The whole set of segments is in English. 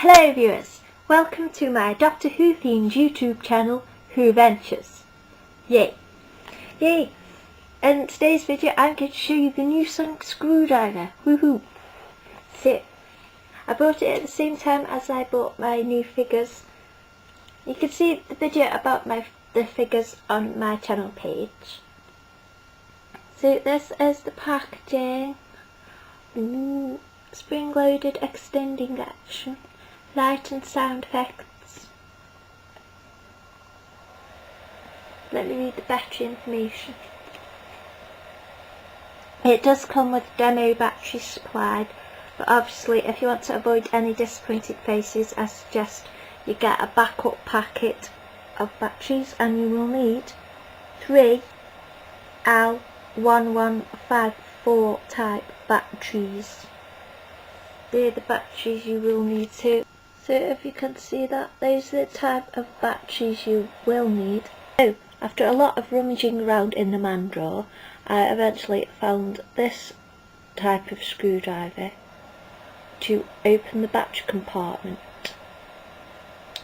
Hello viewers, welcome to my Doctor Who themed YouTube channel, Who Ventures. Yay! Yay! In today's video I'm going to show you the new sonic screwdriver. Woohoo! So, I bought it at the same time as I bought my new figures. You can see the video about the figures on my channel page. So this is the packaging. Ooh, spring-loaded extending action. Light and sound effects. Let me read the battery information. It does come with demo batteries supplied, but obviously if you want to avoid any disappointed faces, I suggest you get a backup packet of batteries, and you will need 3 L1154 type batteries. They're the batteries you will need to. So if you can see that, those are the type of batteries you will need. So after a lot of rummaging around in the man drawer, I eventually found this type of screwdriver to open the battery compartment.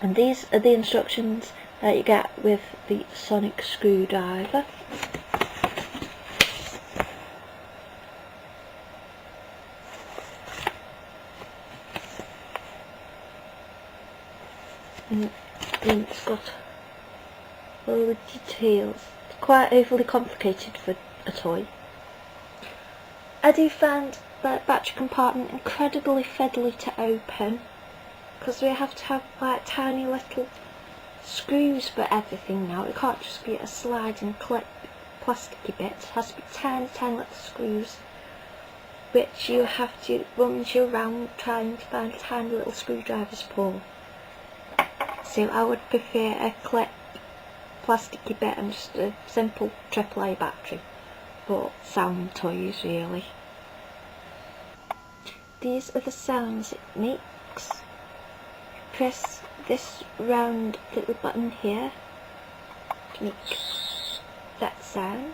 And these are the instructions that you get with the sonic screwdriver. And then it's got all the details. It's quite overly complicated for a toy. I do find that battery compartment incredibly fiddly to open, because we have to have like tiny little screws for everything now. It can't just be a sliding clip plasticky bit. It has to be tiny little screws, which you have to rummage around trying to find tiny little screwdrivers for. So I would prefer a clip plasticky bit and just a simple AAA battery for sound toys really. These are the sounds it makes. Press this round little button here to make that sound.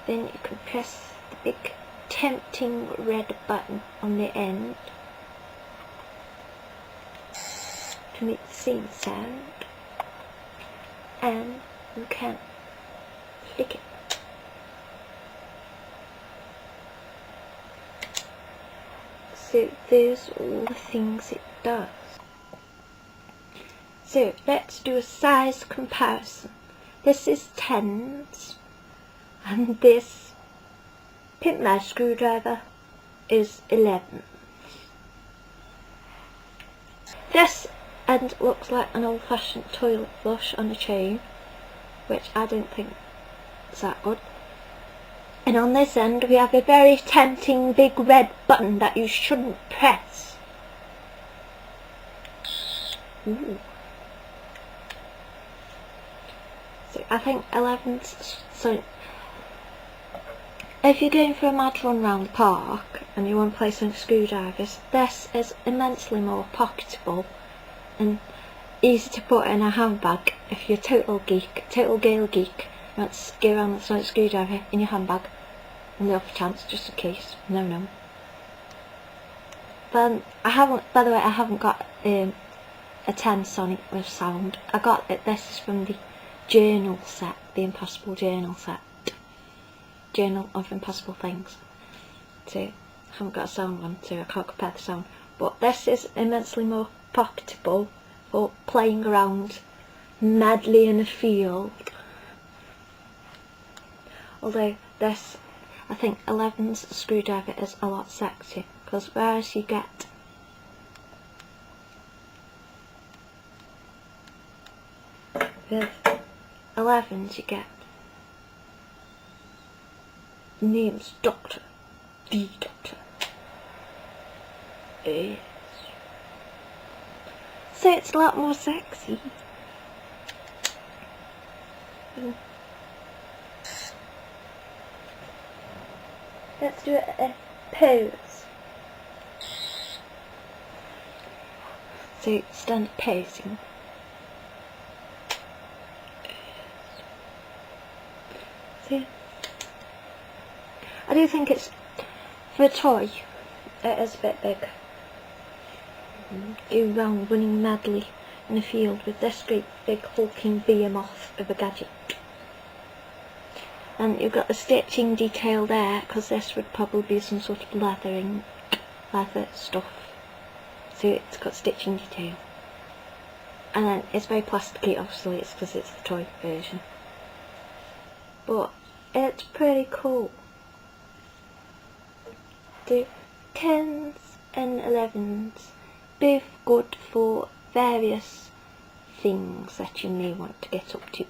Then you can press the big tempting red button on the end to make the same sound, and you can flick it. So those are all the things it does. So let's do a size comparison. This is 10s and this pimp my screwdriver is 11. This end looks like an old-fashioned toilet flush on a chain, which I don't think is that good. And on this end we have a very tempting big red button that you shouldn't press. Ooh. So I think 11's, so if you're going for a mad run round the park and you want to play some screwdrivers, this is immensely more pocketable and easy to put in a handbag if you're a total Gale geek, you want to go around with a sonic screwdriver in your handbag on the off chance, just in case. No. But I haven't got a 10 sonic with sound. I got it. This is from the journal set, the Impossible Journal set. Journal of Impossible Things. So I haven't got a sound one, so I can't compare the sound. But this is immensely more pocketable for playing around madly in a field. Although this, I think 11's screwdriver is a lot sexier, because whereas you get with 11's you get name's Doctor, the Doctor. Yes. So it's a lot more sexy. Let's do a pose. So stand posing. So I do think it's, for a toy, it is a bit big. go round running madly in a field with this great big hulking behemoth of a gadget. And you've got the stitching detail there, because this would probably be some sort of leather stuff. So it's got stitching detail. And then it's very plasticky, obviously, it's because it's the toy version. But it's pretty cool. The 10s and 11s, both good for various things that you may want to get up to.